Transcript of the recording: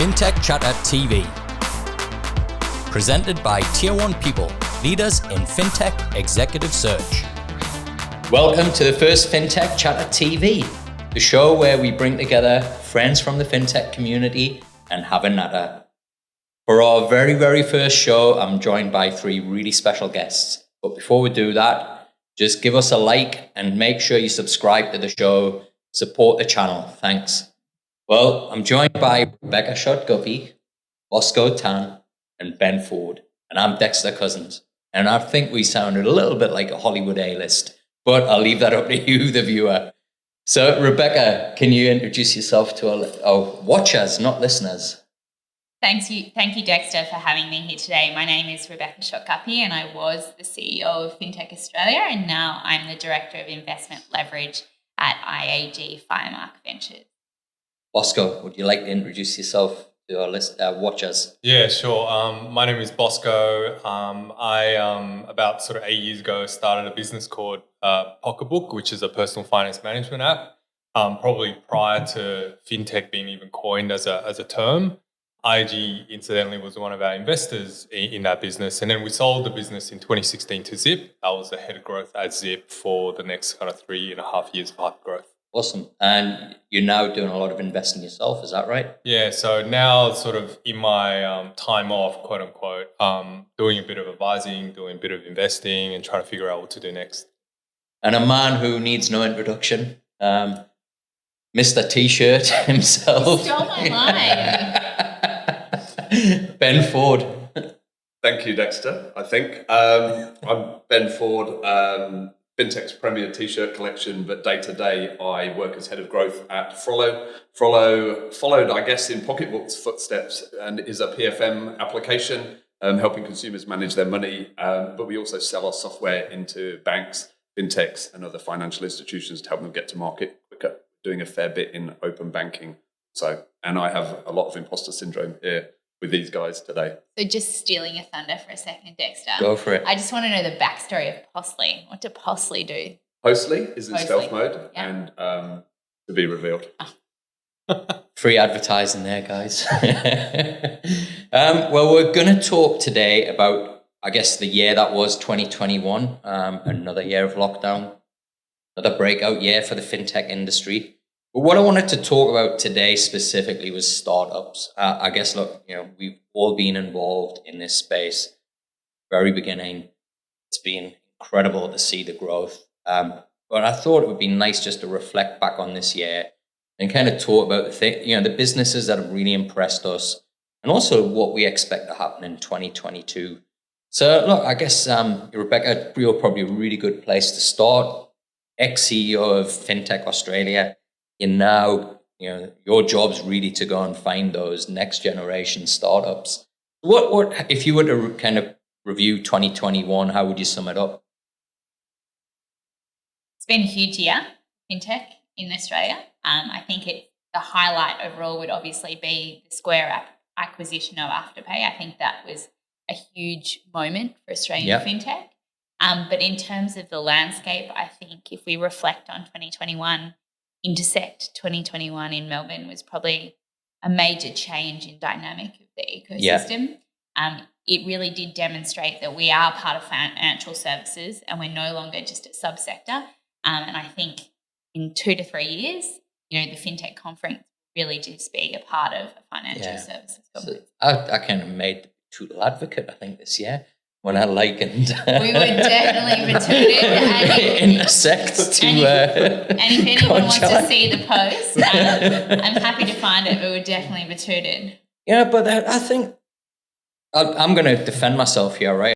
Fintech Chatter TV. Presented by Tier 1 People, leaders in Fintech executive search. Welcome to the first Fintech Chatter TV, the show where we bring together friends from the Fintech community and have a natter. For our very, very first show, I'm joined by three really special guests. But before we do that, just give us a like and make sure you subscribe to the show. Support the channel. Thanks. Well, I'm joined by Rebecca Shot-Guppy, Bosco Tan, and Ben Ford. And I'm Dexter Cousins. And I think we sounded a little bit like a Hollywood A-list, but I'll leave that up to you, the viewer. So, Rebecca, can you introduce yourself to our watchers, not listeners? Thank you, Dexter, for having me here today. My name is Rebecca Shot-Guppy, and I was the CEO of Fintech Australia, and now I'm the Director of Investment Leverage at IAG Firemark Ventures. Bosco, would you like to introduce yourself to our watchers? Yeah, sure. My name is Bosco. I about sort of 8 years ago started a business called Pocketbook, which is a personal finance management app. Probably prior to fintech being even coined as a term. IAG, incidentally, was one of our investors in that business. And then we sold the business in 2016 to Zip. I was the head of growth at Zip for the next kind of 3.5 years of hypergrowth. Awesome. And you're now doing a lot of investing yourself, is that right? Yeah, so now sort of in my time off, quote unquote, doing a bit of advising, doing a bit of investing and trying to figure out what to do next. And a man who needs no introduction, Mr. T-shirt himself. You stole my line. Ben Ford. Thank you, Dexter, I think. I'm Ben Ford, Fintech's premier T-shirt collection, but day to day I work as head of growth at Frollo. Frollo followed, I guess, in Pocketbook's footsteps and is a PFM application helping consumers manage their money. But we also sell our software into banks, fintechs and other financial institutions to help them get to market quicker, doing a fair bit in open banking. And I have a lot of imposter syndrome here with these guys today. So just stealing your thunder for a second, Dexter. Go for it. I just want to know the backstory of Postly. What did Postly do? Postly is in stealth mode Yeah. and to be revealed. Free advertising there, guys. Well, we're going to talk today about, I guess, the year that was 2021, another year of lockdown, another breakout year for the fintech industry. But what I wanted to talk about today specifically was startups. I guess, look, we've all been involved in this space, very beginning. It's been incredible to see the growth. But I thought it would be nice just to reflect back on this year and kind of talk about the businesses that have really impressed us and also what we expect to happen in 2022. So, look, I guess, Rebecca, you're probably a really good place to start. Ex-CEO of Fintech Australia. And now, your job's really to go and find those next generation startups. What if you were to kind of review 2021, how would you sum it up? It's been a huge year, fintech in Australia. I think the highlight overall would obviously be the Square acquisition of Afterpay. I think that was a huge moment for Australian fintech. But in terms of the landscape, I think if we reflect on 2021, Intersect 2021 in Melbourne was probably a major change in dynamic of the ecosystem. It really did demonstrate that we are part of financial services and we're no longer just a subsector. And I think in 2 to 3 years, the FinTech conference really did be a part of a financial services conference. So I kind of made the total advocate, I think, this year. When I likened, we were definitely retweeted. Intersect to. And if anyone wants to see the post, I'm happy to find it. We were definitely retweeted. Yeah, but I think I'm going to defend myself here, right?